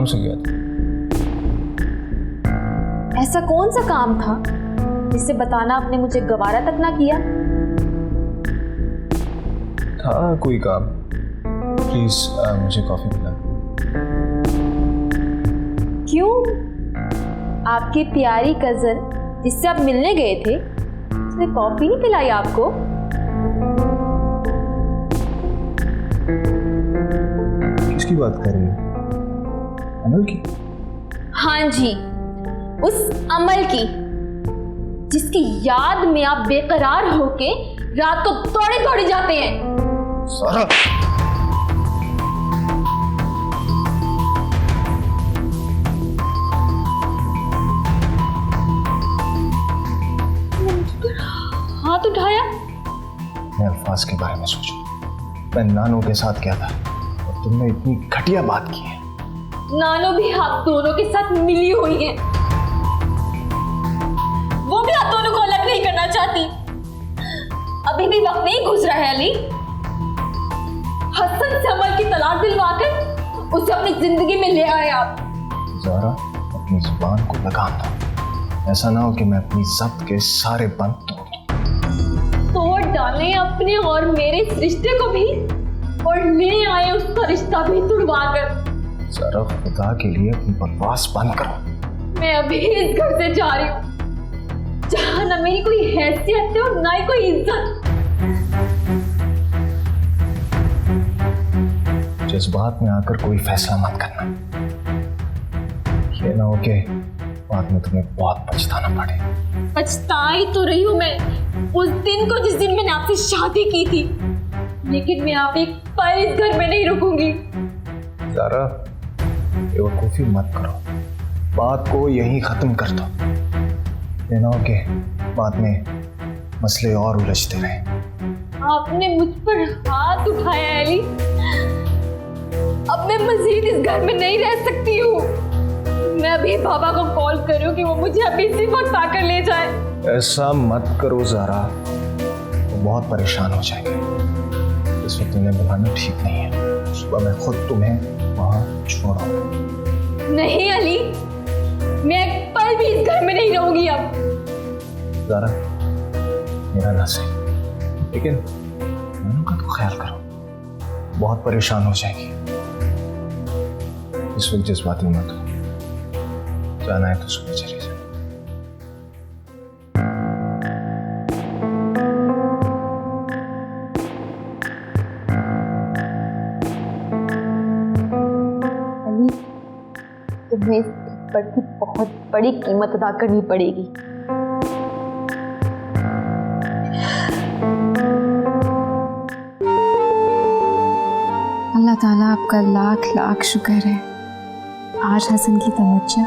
काम से गया था। ऐसा कौन सा काम था जिसे बताना आपने मुझे गवारा तक ना किया? था कोई काम। प्लीज मुझे कॉफी पिला। क्यों? आपकी प्यारी कजन जिससे आप मिलने गए थे उसने कॉफी नहीं पिलाई आपको? किसकी बात कर रही हो? अमल की? हाँ जी, उस अमल की जिसकी याद में आप बेकरार होके रात को दौड़े दौड़े जाते हैं। सारा हाथ उठाया? मैं अल्फाज के बारे में सोचूं। मैं नानू के साथ गया था और तुमने इतनी घटिया बात की है। नानो भी आप दोनों के साथ मिली हुई है। वो भी आप दोनों को अलग नहीं करना चाहती। अभी भी वक्त नहीं गुजरा है अली। हसन से अमल की तलाक दिलवाकर उसे अपनी जिंदगी में ले आए आप। ज़ारा, अपनी जुबान को लगाम दो। ऐसा ना हो कि मैं अपनी ज़ब्त के सारे बंद तोड़ डालें अपने और मेरे इस रिश्ते को भी और ले आए उसका रिश्ता भी तुड़वा कर। ज़ारा, खुदा के लिए अपनी बकवास बंद करो। मैं अभी इस घर से जा रही हूँ जहाँ ना मेरी कोई हैसियत है और ना ही कोई इज्जत। जज्बात में आकर कोई फैसला मत करना। ये ना हो कि बाद में तुम्हें बहुत पछताना पड़े। पछताई तो रही हूँ मैं उस दिन को जिस दिन मैंने आपसे शादी की थी, लेकिन मैं आप एक पल इस घर में नहीं रुकूंगी। ज़ारा, बेवकूफ़ी मत करो। बात को यहीं ख़त्म कर दो। ये ना हो कि बाद में मसले और उलझते रहे। आपने मुझ पर हाथ उठाया है अली। अब मैं मजीद इस घर में नहीं रह सकती हूँ। मैं अभी बाबा को कॉल करूँ कि वो मुझे अभी इसी वक्त आकर ले जाए। ऐसा मत करो ज़ारा, वो बहुत परेशान हो जाएंगे। इस वक्त उन्हें बुलाना ठीक नहीं है। सुबह मैं खुद तुम्हें वहाँ छोड़ाऊंगा। नहीं अली, मैं एक पल भी इस घर में नहीं रहूंगी अब। ज़ारा, मेरा ना सही, लेकिन नानू का तो ख्याल करो, बहुत परेशान हो जाएगी। इस वक्त जज्बाती मत हो। जाना है तो सुबह चले जाओ। अली, तुम्हें इस थप्पड़ की बहुत बड़ी कीमत अदा करनी पड़ेगी। अल्लाह ताला आपका लाख लाख शुक्र है, आज हसन की तवज्जो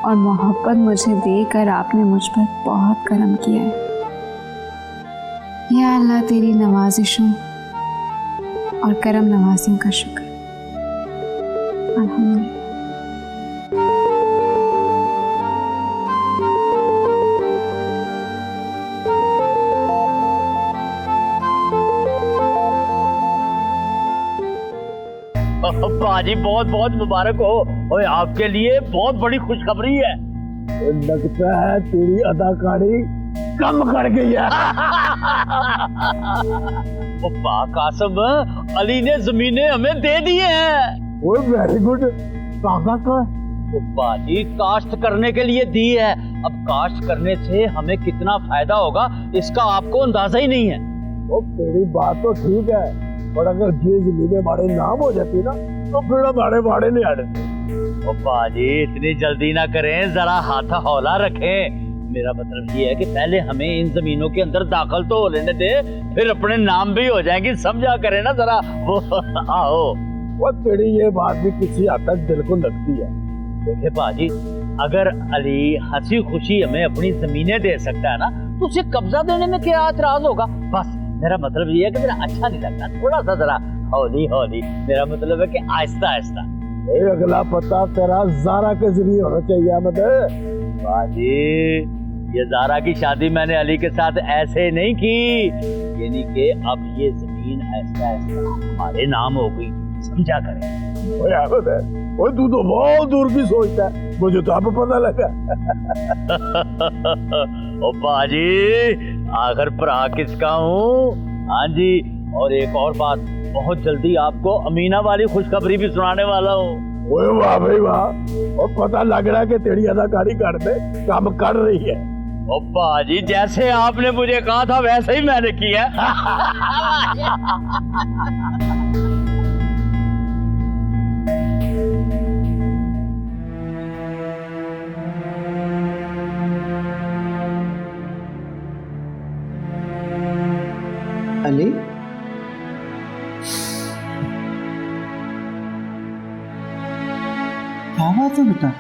और मोहब्बत मुझे देकर आपने मुझ पर बहुत करम किया है। या अल्लाह, तेरी नवाजिशों और करम नवाजियों का शुक्र। अल्हम्दुलिल्लाह। बाजी बहुत बहुत मुबारक हो। और आपके लिए बहुत बड़ी खुशखबरी है। लगता है तेरी अदाकारी कम कर गई है। कासम, अली ने जमीनें हमें दे दी हैं। वो वेरी गुड। कागज का बाजी काश्त करने के लिए दी है। अब काश्त करने से हमें कितना फायदा होगा इसका आपको अंदाजा ही नहीं है। वो तेरी बात तो ठीक है, पर अगर ये जमीनें हमारे नाम हो जाती ना तो फिर हमारे बाड़े नहीं आते। ओ बाजी, इतनी जल्दी ना करें, जरा हाथ हौला रखें। मेरा मतलब ये है कि पहले हमें इन जमीनों के अंदर दाखिल तो हो लेने दे, फिर अपने नाम भी हो जाएंगे। समझा करें ना जरा। वो आओ। वो तेरी ये बात भी किसी हद तक दिल को लगती है। देखिए बाजी, अगर अली हंसी खुशी हमें अपनी जमीनें दे सकता है ना तो उसे कब्जा देने में क्या एतराज होगा। बस मेरा मतलब ये है कि मेरा अच्छा नहीं लगता, थोड़ा सा जरा हौली हौली। मेरा मतलब है कि आहिस्ता आहिस्ता। अगला पता तेरा ज़ारा के जरिए होना चाहिए। मतलब बाजी, ये ज़ारा की शादी मैंने अली के साथ ऐसे नहीं की, यानी कि अब ये जमीन आहिस्ता आहिस्ता हमारे नाम हो गई। समझा करें। ओए तू तो बहुत दूर की सोचता है, मुझे तो अब पता लगा। ओ बाजी, आखिर भरा किसका हूँ। हाँ जी, और एक और बात, बहुत जल्दी आपको अमीना वाली खुशखबरी भी सुनाने वाला हूँ। ओए वाह भाई वाह, और पता लग रहा है कि तेरी अदाकारी कर दे काम कर रही है। ओ बाजी, जैसे आपने मुझे कहा था वैसे ही मैंने किया। अली, क्या बात है बेटा,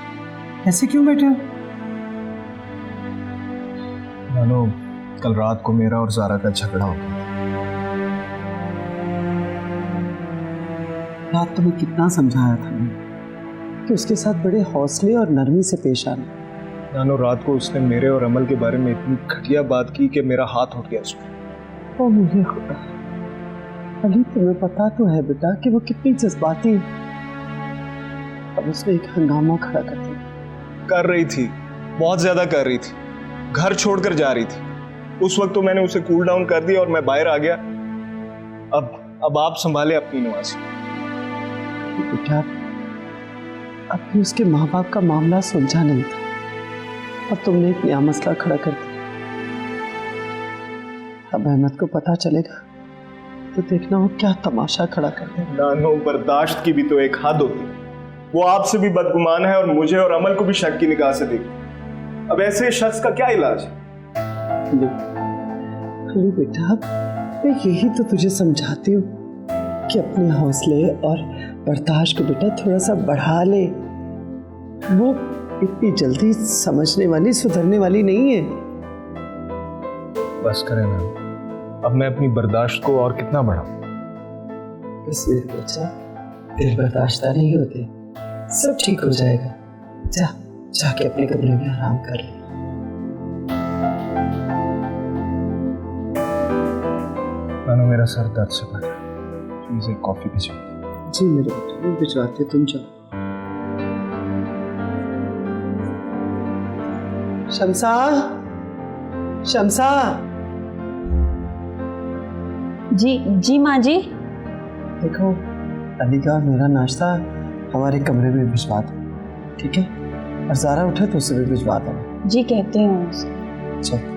ऐसे क्यों बैठे हो? नानो, कल रात को मेरा और जारा का झगड़ा हो गया। रात तुम्हें कितना समझाया था मैंने कि उसके साथ बड़े हौसले और नरमी से पेश आना। नानो, रात को उसने मेरे और अमल के बारे में इतनी घटिया बात की कि मेरा हाथ उठ गया उसमें। ओ मेरे खुदा, अली तुम्हें पता तो है बेटा कि वो कितनी जज्बाती है। अब उसने एक हंगामा खड़ा कर दिया। कर रही थी, बहुत ज्यादा कर रही थी, घर छोड़कर जा रही थी। उस वक्त तो मैंने उसे कूल डाउन कर दिया और मैं बाहर आ गया। अब आप संभाले अपनी नवाज़ी। बेटा, अभी उसके माँ बाप का मामला सुलझा नहीं था, अब तुमने एक नया मसला खड़ा कर दिया। अब अहमद को पता चलेगा तो देखना वो क्या तमाशा खड़ा कर देगा। नानो, बर्दाश्त की भी तो एक हद होती है। वो आपसे भी बदगुमान है और मुझे और अमल को भी शक की निगाह से देखती। अब ऐसे शख्स का क्या इलाज है? अली बेटा, मैं यही तो तुझे समझाती हूँ कि अपने हौसले और बर्दाश्त को बेटा थोड़ा सा बढ़ा ले। वो इतनी जल्दी समझने वाली, सुधरने वाली नहीं है। बस करें ना, अब मैं अपनी बर्दाश्त को और कितना बढ़ाऊं? बस मेरे बच्चा, दिल बर्दाश्त नहीं होते, सब ठीक हो जाएगा। जाके अपने कमरे में आराम कर ले। नानो, मेरा सर दर्द से भर रहा है, प्लीज एक कॉफी भिजवा दो। जी मेरे बेटे, मैं भिजवाते, तुम जाओ। शमसा, शमसा। जी माँ जी। देखो, अली का मेरा नाश्ता हमारे कमरे में भिजवा दो, ठीक है? और ज़ारा उठे तो उसे भी भिजवा देना। जी कहते हूँ। चल।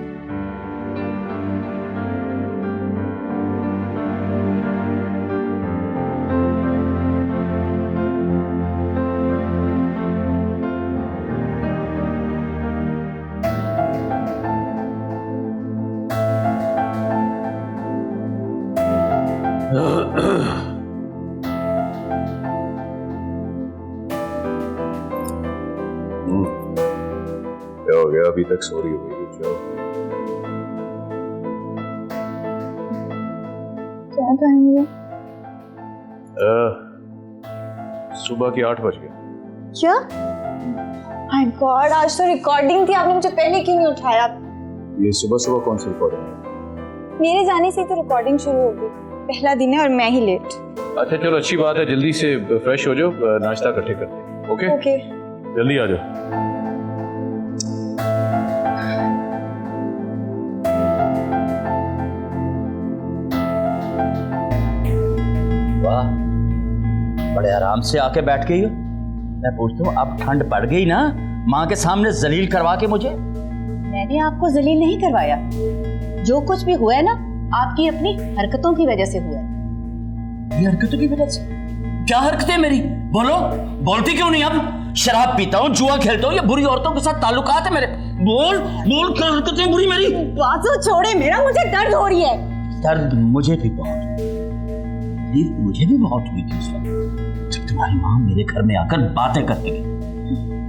क्या हो गया? अभी तक सो रही हो गई? क्या टाइम हुआ? सुबह के 8 बज गए। क्या? माय गॉड, आज तो रिकॉर्डिंग थी, आपने मुझे पहले क्यों नहीं उठाया? ये सुबह सुबह कौन सी रिकॉर्डिंग है? मेरे जाने से ही तो रिकॉर्डिंग शुरू हो गई। पहला दिन है और मैं ही लेट। अच्छा चलो, अच्छी बात है, जल्दी से फ्रेश हो जाओ, नाश्ता इकट्ठे करते हैं। Okay okay. जल्दी आ जाओ। वाह, बड़े आराम से आके बैठ गई हो। मैं पूछता हूँ, अब ठंड पड़ गई ना, माँ के सामने जलील करवा के मुझे। मैंने आपको जलील नहीं करवाया, जो कुछ भी हुआ है ना, आपकी अपनी हरकतों की वजह से हुआ है। ये हरकतों की वजह से? क्या हरकतें मेरी? बोलो, बोलती क्यों नहीं? अब शराब पीता हूँ, जुआ खेलता हूँ, या बुरी औरतों के साथ ताल्लुकात है मेरे? बोल बोल, क्या हरकतें बुरी मेरी? बाजू छोड़े मेरा, मुझे दर्द हो रही है। दर्द मुझे भी बहुत, मुझे भी बहुत हुई थी उस वक्त, जब तुम्हारी माँ मेरे घर में आकर बातें करके गई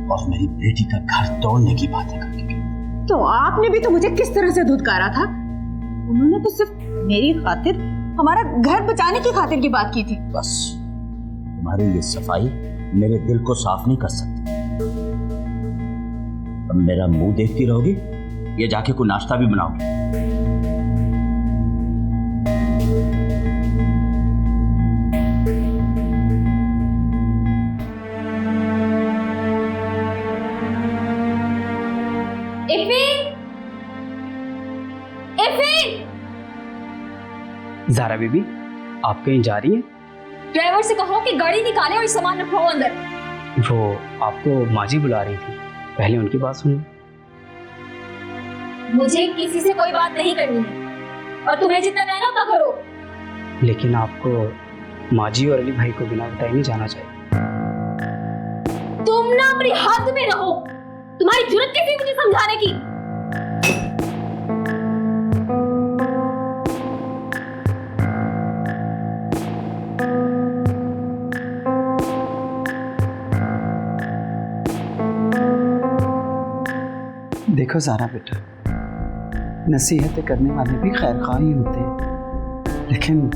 और मेरी बेटी का घर तोड़ने की बातें करके गई। तो आपने भी तो मुझे किस तरह से धुतकारा था? उन्होंने तो सिर्फ मेरी खातिर, हमारा घर बचाने की खातिर की बात की थी। बस तुम्हारी ये सफाई मेरे दिल को साफ नहीं कर सकती। अब मेरा मुंह देखती रहोगी या जाके कोई नाश्ता भी बनाओगी? इफ़ी! इफ़ी! ज़ारा बीबी, आप कहीं जा रही हैं? ड्राइवर से कहो कि गाड़ी निकाले और सामान रखवाओ अंदर। वो आपको माजी बुला रही थी, पहले उनकी बात सुनिए। मुझे किसी से कोई बात नहीं करनी है और तुम्हें जितना कहना उतना करो। लेकिन आपको माजी और अली भाई को बिना बताए नहीं जाना चाहिए। तुम ना अपनी हद में रहो। तुम्हारी जुर्रत कैसी मुझे समझाने की? देखो ज़ारा बेटा, नसीहतें करने वाले भी खैरख्वाह ही होते हैं, लेकिन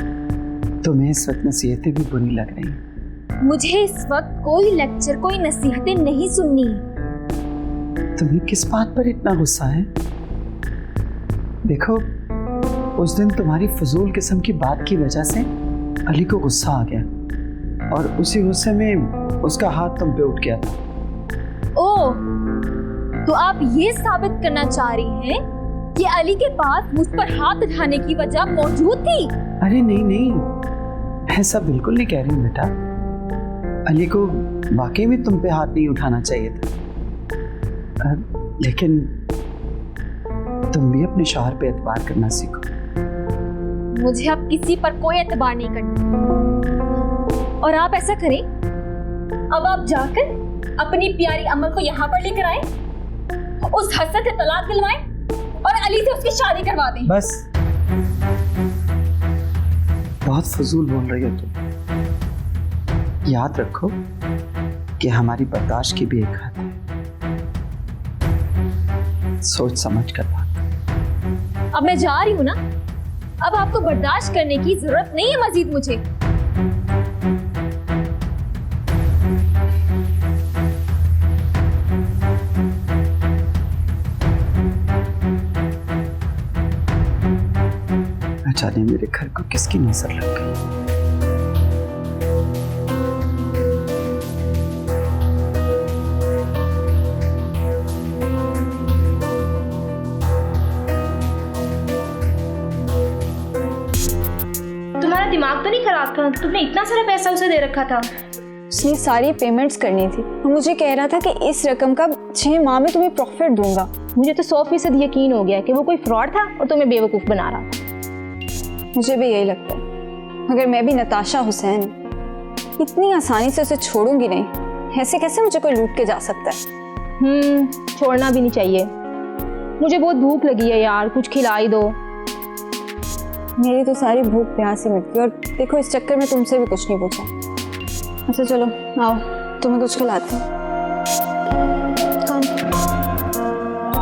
तुम्हें इस वक्त नसीहतें भी बुरी लग रही हैं। मुझे इस वक्त कोई लेक्चर, कोई नसीहतें नहीं सुननी है। तुम्हें किस बात पर इतना गुस्सा है? देखो, उस दिन तुम्हारी फजूल किस्म की बात की वजह से अली को गुस्सा आ गया और उसी गुस्से में उसका हाथ तुम पे उठ गया था। ओह, तो आप ये साबित करना चाह रही हैं कि अली के पास मुझ पर हाथ उठाने की वजह मौजूद थी? अरे नहीं नहीं, ऐसा बिल्कुल नहीं कह रही हूँ बेटा। अली को वाकई में तुम पे हाथ नहीं उठाना चाहिए था, लेकिन तुम भी अपने शौहर पे एतबार करना सीखो। मुझे अब किसी पर कोई एतबार नहीं करना। और आप ऐसा करें, अब आप जाकर अपनी प्यारी अमल को यहाँ पर लेकर आए, उस हसरत से तलाक दिलवाएं और अली से उसकी शादी करवा दें। बस, बहुत फजूल बोल रही हो तुम। याद रखो कि हमारी बर्दाश्त की भी एक हद है। सोच समझ कर बात। अब मैं जा रही हूँ ना, अब आपको बर्दाश्त करने की जरूरत नहीं है मजीद मुझे। न जाने मेरे घर को किसकी नजर लग गई। तुम्हारा दिमाग तो नहीं खराब था? तुमने इतना सारा पैसा उसे दे रखा था। उसने सारी पेमेंट्स करनी थी और मुझे कह रहा था कि इस रकम का 6 माह में तुम्हें प्रॉफिट दूंगा। मुझे तो 100% यकीन हो गया कि वो कोई फ्रॉड था और तुम्हें बेवकूफ बना रहा था। मुझे भी यही लगता है। मगर मैं भी नताशा हुसैन इतनी आसानी से उसे छोड़ूंगी नहीं। ऐसे कैसे मुझे कोई लूट के जा सकता है? छोड़ना भी नहीं चाहिए। मुझे बहुत भूख लगी है यार, कुछ खिलाई दो। मेरी तो सारी भूख प्यास ही मिट गई और देखो इस चक्कर में तुमसे भी कुछ नहीं पूछा। अच्छा चलो आओ, तुम्हें कुछ खिलाती हूँ।